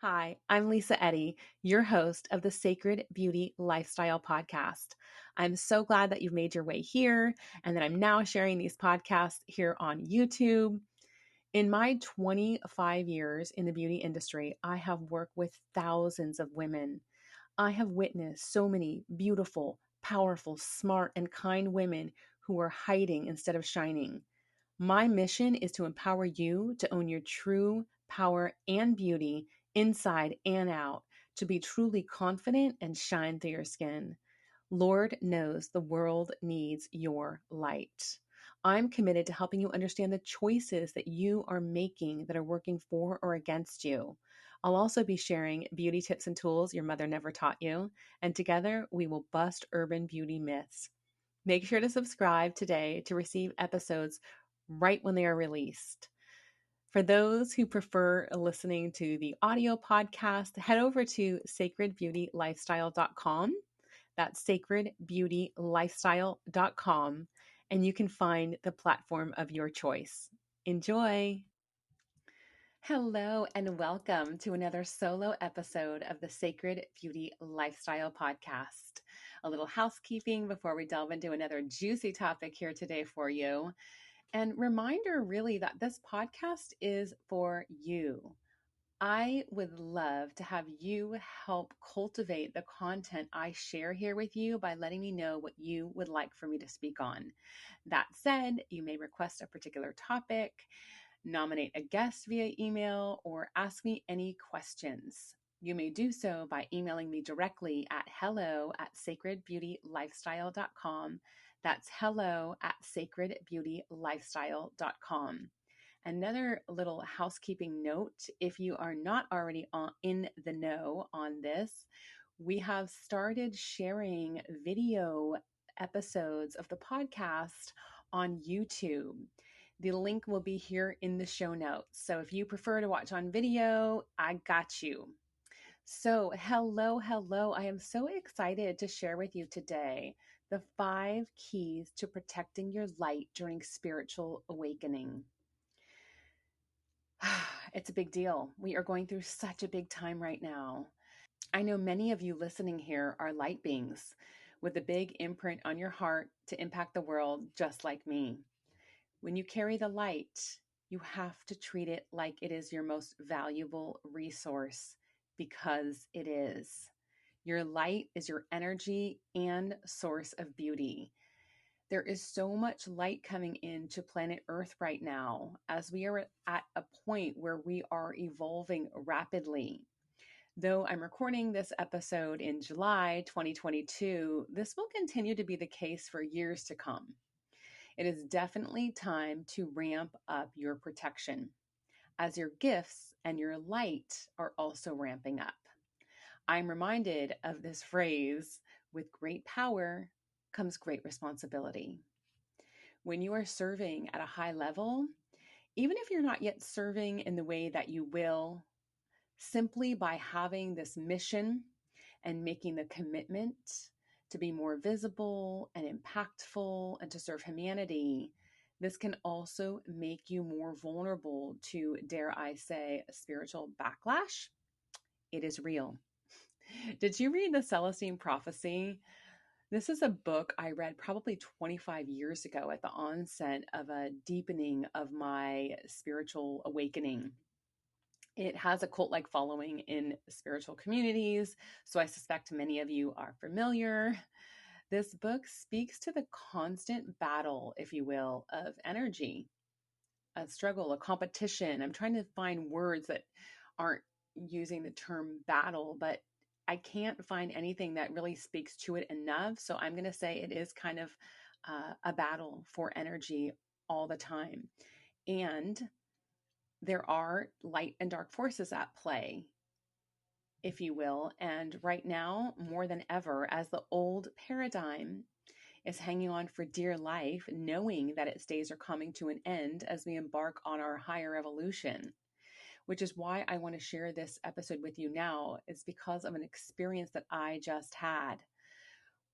Hi, I'm Lisa Eddy, your host of the Sacred Beauty Lifestyle Podcast. I'm so glad that you've made your way here and that I'm now sharing these podcasts here on YouTube. In my 25 years in the beauty industry, I have worked with thousands of women. I have witnessed so many beautiful, powerful, smart, and kind women who are hiding instead of shining. My mission is to empower you to own your true power and beauty inside and out, to be truly confident and shine through your skin. Lord knows the world needs your light. I'm committed to helping you understand the choices that you are making that are working for or against you. I'll also be sharing beauty tips and tools your mother never taught you, and together we will bust urban beauty myths. Make sure to subscribe today to receive episodes right when they are released. For those who prefer listening to the audio podcast, head over to sacredbeautylifestyle.com. That's sacredbeautylifestyle.com, and you can find the platform of your choice. Enjoy. Hello, and welcome to another solo episode of the Sacred Beauty Lifestyle Podcast. A little housekeeping before we delve into another juicy topic here today for you. And reminder really that this podcast is for you. I would love to have you help cultivate the content I share here with you by letting me know what you would like for me to speak on. That said, you may request a particular topic, nominate a guest via email, or ask me any questions. You may do so by emailing me directly at hello@sacredbeautylifestyle.com. That's hello@sacredbeautylifestyle.com. Another little housekeeping note, if you are not already in the know on this, we have started sharing video episodes of the podcast on YouTube. The link will be here in the show notes. So if you prefer to watch on video, I got you. So, hello. I am so excited to share with you today the 5 keys to protecting your light during spiritual awakening. It's a big deal. We are going through such a big time right now. I know many of you listening here are light beings with a big imprint on your heart to impact the world just like me. When you carry the light, you have to treat it like it is your most valuable resource because it is. Your light is your energy and source of beauty. There is so much light coming into planet Earth right now as we are at a point where we are evolving rapidly. Though I'm recording this episode in July 2022, this will continue to be the case for years to come. It is definitely time to ramp up your protection as your gifts and your light are also ramping up. I'm reminded of this phrase, with great power comes great responsibility. When you are serving at a high level, even if you're not yet serving in the way that you will, simply by having this mission and making the commitment to be more visible and impactful and to serve humanity, this can also make you more vulnerable to, dare I say, a spiritual backlash. It is real. Did you read the Celestine Prophecy? This is a book I read probably 25 years ago at the onset of a deepening of my spiritual awakening. It has a cult-like following in spiritual communities, so I suspect many of you are familiar. This book speaks to the constant battle, if you will, of energy, a struggle, a competition. I'm trying to find words that aren't using the term battle, but I can't find anything that really speaks to it enough. So I'm going to say it is kind of a battle for energy all the time. And there are light and dark forces at play, if you will. And right now, more than ever, as the old paradigm is hanging on for dear life, knowing that its days are coming to an end as we embark on our higher evolution, which is why I want to share this episode with you now. It's because of an experience that I just had.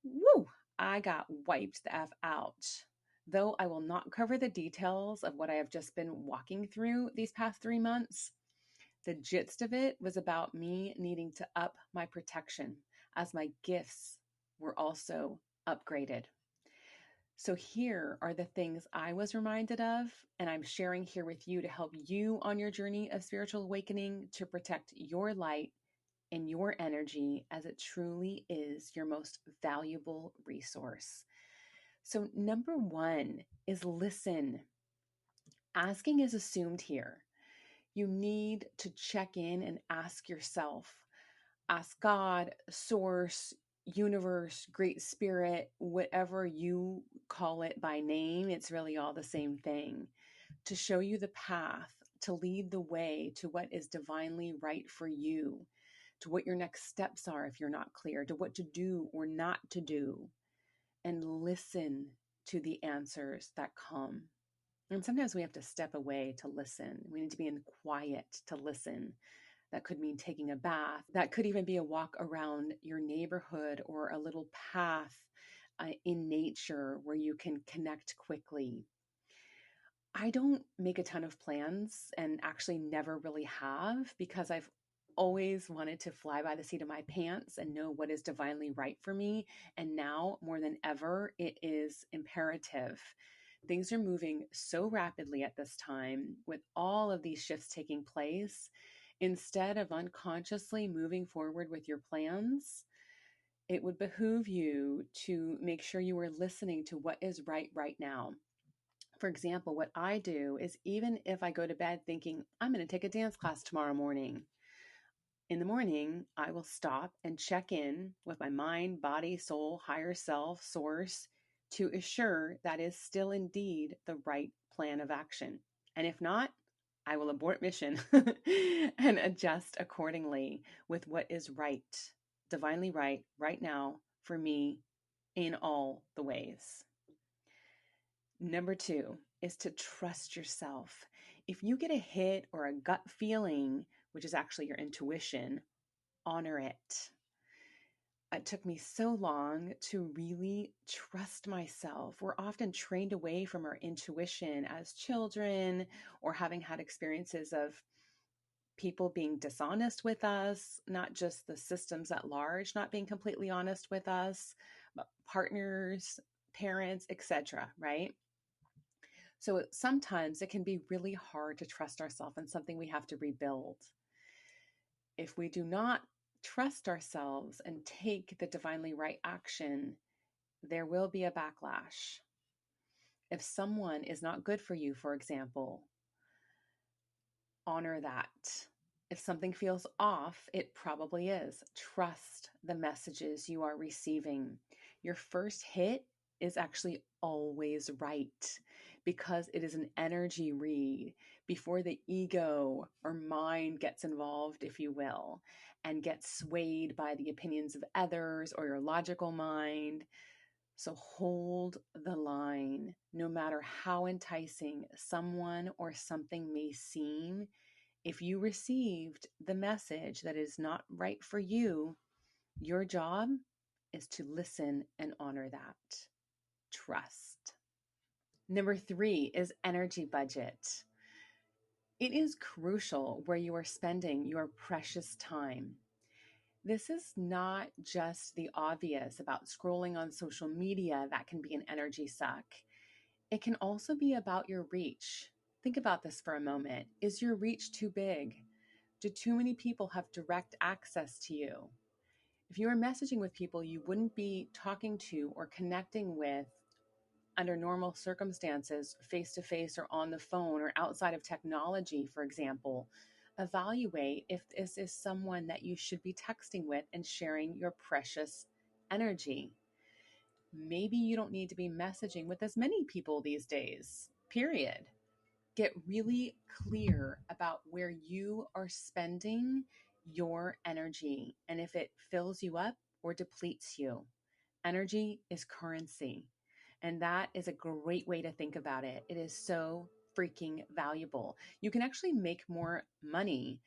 Woo! I got wiped the F out. Though I will not cover the details of what I have just been walking through these past 3 months, The gist of it was about me needing to up my protection as my gifts were also upgraded. So, here are the things I was reminded of, and I'm sharing here with you to help you on your journey of spiritual awakening to protect your light and your energy as it truly is your most valuable resource. So, number one is listen. Asking is assumed here. You need to check in and ask yourself, ask God, source, universe, great spirit, whatever you call it by name, it's really all the same thing, to show you the path, to lead the way to what is divinely right for you, to what your next steps are if you're not clear, to what to do or not to do, and listen to the answers that come. And sometimes we have to step away to listen. We need to be in quiet to listen. That could mean taking a bath. That could even be a walk around your neighborhood or a little path in nature where you can connect quickly. I don't make a ton of plans and actually never really have because I've always wanted to fly by the seat of my pants and know what is divinely right for me. And now more than ever, it is imperative. Things are moving so rapidly at this time with all of these shifts taking place. Instead of unconsciously moving forward with your plans, it would behoove you to make sure you are listening to what is right now. For example, what I do is even if I go to bed thinking, I'm going to take a dance class tomorrow morning, in the morning, I will stop and check in with my mind, body, soul, higher self, source to assure that is still indeed the right plan of action. And if not, I will abort mission and adjust accordingly with what is right, divinely right now for me in all the ways. Number two is to trust yourself. If you get a hit or a gut feeling, which is actually your intuition, honor it. It took me so long to really trust myself. We're often trained away from our intuition as children or having had experiences of people being dishonest with us, not just the systems at large not being completely honest with us, but partners, parents, etc., right? So sometimes it can be really hard to trust ourselves and something we have to rebuild. If we do not trust ourselves and take the divinely right action, there will be a backlash. If someone is not good for you, for example, honor that. If something feels off, it probably is. Trust the messages you are receiving. Your first hit is actually always right because it is an energy read before the ego or mind gets involved, if you will, and gets swayed by the opinions of others or your logical mind. So hold the line. No matter how enticing someone or something may seem, if you received the message that is not right for you, your job is to listen and honor that. Trust. Number three is energy budget. It is crucial where you are spending your precious time. This is not just the obvious about scrolling on social media that can be an energy suck. It can also be about your reach. Think about this for a moment. Is your reach too big? Do too many people have direct access to you? If you are messaging with people you wouldn't be talking to or connecting with under normal circumstances, face to face or on the phone or outside of technology, for example, evaluate if this is someone that you should be texting with and sharing your precious energy. Maybe you don't need to be messaging with as many people these days, period. Get really clear about where you are spending your energy and if it fills you up or depletes you. Energy is currency. And that is a great way to think about it. It is so freaking valuable. You can actually make more money,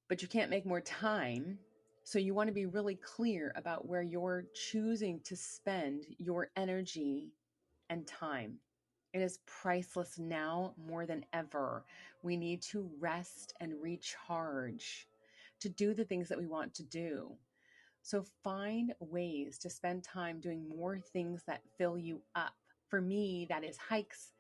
but you can't make more time. So you want to be really clear about where you're choosing to spend your energy and time. It is priceless now more than ever. We need to rest and recharge to do the things that we want to do. So find ways to spend time doing more things that fill you up. For me, that is hikes,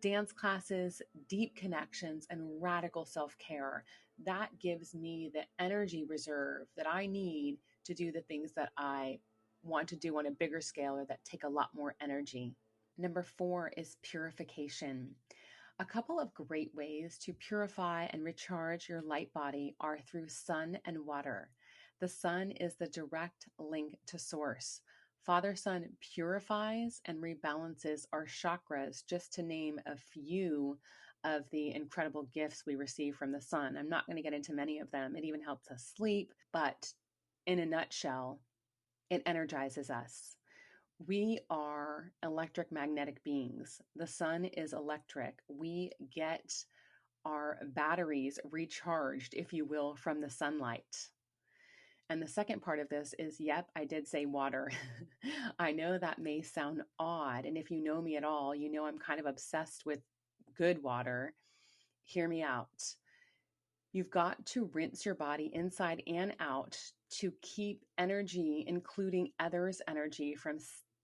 dance classes, deep connections, and radical self care. That gives me the energy reserve that I need to do the things that I want to do on a bigger scale or that take a lot more energy. Number 4 is purification. A couple of great ways to purify and recharge your light body are through sun and water. The sun is the direct link to source. Father Sun purifies and rebalances our chakras, just to name a few of the incredible gifts we receive from the sun. I'm not going to get into many of them. It even helps us sleep, but in a nutshell, it energizes us. We are electric magnetic beings. The sun is electric. We get our batteries recharged, if you will, from the sunlight. And the second part of this is, yep, I did say water. I know that may sound odd. And if you know me at all, you know I'm kind of obsessed with good water. Hear me out. You've got to rinse your body inside and out to keep energy, including others' energy, from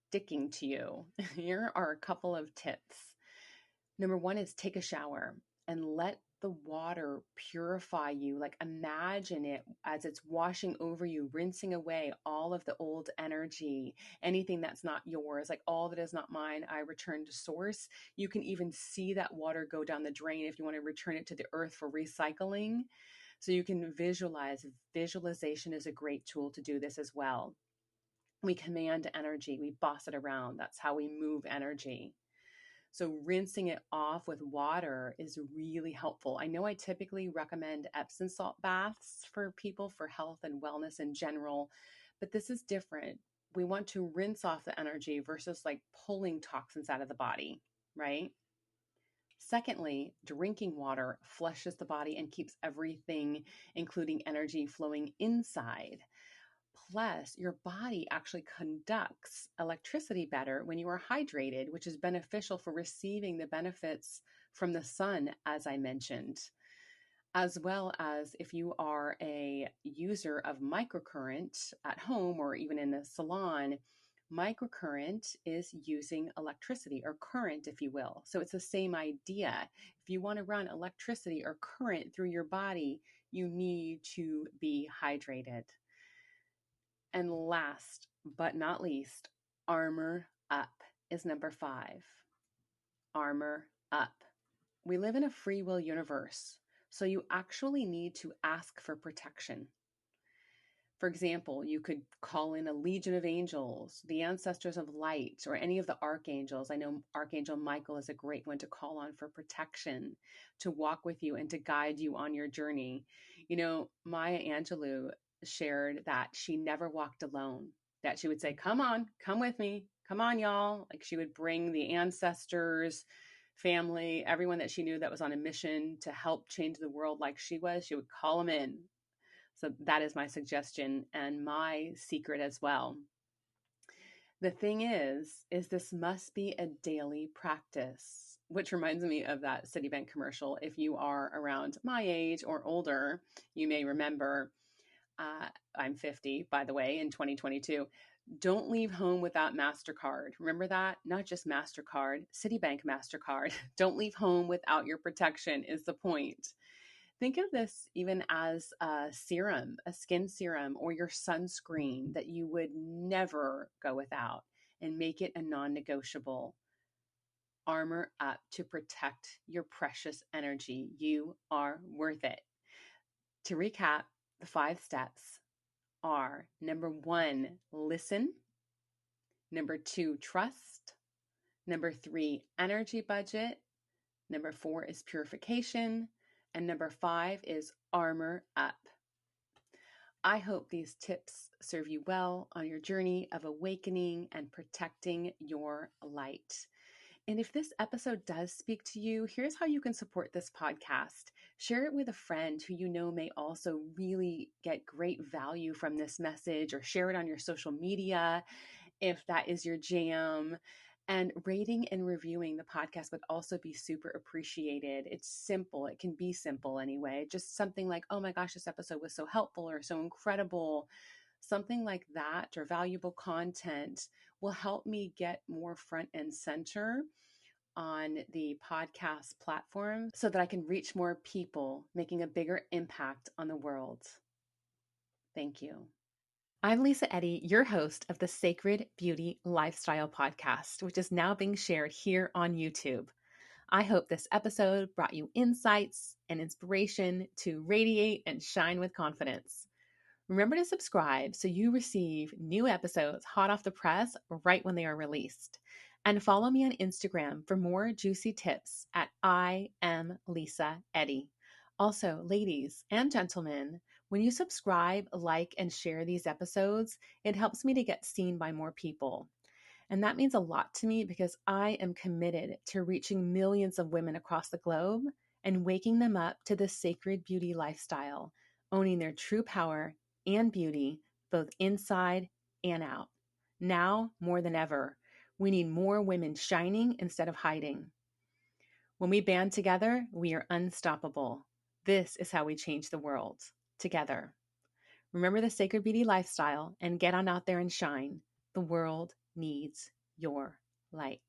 sticking to you. Here are a couple of tips. Number 1 is take a shower and let the water purify you. Like, imagine it as it's washing over you, rinsing away all of the old energy, anything that's not yours, like all that is not mine, I return to source. You can even see that water go down the drain if you want to return it to the earth for recycling. So you can visualize. Visualization is a great tool to do this as well. We command energy, we boss it around. That's how we move energy. So rinsing it off with water is really helpful. I know I typically recommend Epsom salt baths for people for health and wellness in general, but this is different. We want to rinse off the energy versus like pulling toxins out of the body, right? Secondly, drinking water flushes the body and keeps everything, including energy, flowing inside. Plus, your body actually conducts electricity better when you are hydrated, which is beneficial for receiving the benefits from the sun, as I mentioned, as well as if you are a user of microcurrent at home or even in the salon. Microcurrent is using electricity or current, if you will. So it's the same idea. If you want to run electricity or current through your body, you need to be hydrated. And last but not least, armor up is number 5. Armor up. We live in a free will universe, so you actually need to ask for protection. For example, you could call in a legion of angels, the ancestors of light, or any of the archangels. I know Archangel Michael is a great one to call on for protection, to walk with you and to guide you on your journey. You know, Maya Angelou shared that she never walked alone, that she would say, come on, come with me. Come on, y'all. Like, she would bring the ancestors, family, everyone that she knew that was on a mission to help change the world like she was. She would call them in. So that is my suggestion and my secret as well. The thing is this must be a daily practice, which reminds me of that Citibank commercial. If you are around my age or older, you may remember, I'm 50, by the way, in 2022. Don't leave home without MasterCard. Remember that? Not just MasterCard, Citibank MasterCard. Don't leave home without your protection is the point. Think of this even as a serum, a skin serum, or your sunscreen that you would never go without, and make it a non-negotiable. Armor up to protect your precious energy. You are worth it. To recap, the 5 steps are: number 1, listen. Number 2, trust. Number 3, energy budget. Number 4 is purification. And number 5 is armor up. I hope these tips serve you well on your journey of awakening and protecting your light. And if this episode does speak to you, here's how you can support this podcast. Share it with a friend who you know may also really get great value from this message, or share it on your social media if that is your jam. And rating and reviewing the podcast would also be super appreciated. It's simple. It can be simple anyway. Just something like, oh my gosh, this episode was so helpful or so incredible. Something like that or valuable content will help me get more front and center on the podcast platform so that I can reach more people, making a bigger impact on the world. Thank you. I'm Lisa Eddy, your host of the Sacred Beauty Lifestyle Podcast, which is now being shared here on YouTube. I hope this episode brought you insights and inspiration to radiate and shine with confidence. Remember to subscribe so you receive new episodes hot off the press right when they are released. And follow me on Instagram for more juicy tips at I am Lisa Eddy. Also, ladies and gentlemen, when you subscribe, like, and share these episodes, it helps me to get seen by more people. And that means a lot to me because I am committed to reaching millions of women across the globe and waking them up to the sacred beauty lifestyle, owning their true power and beauty, both inside and out. Now, more than ever, we need more women shining instead of hiding. When we band together, we are unstoppable. This is how we change the world, together. Remember the sacred beauty lifestyle and get on out there and shine. The world needs your light.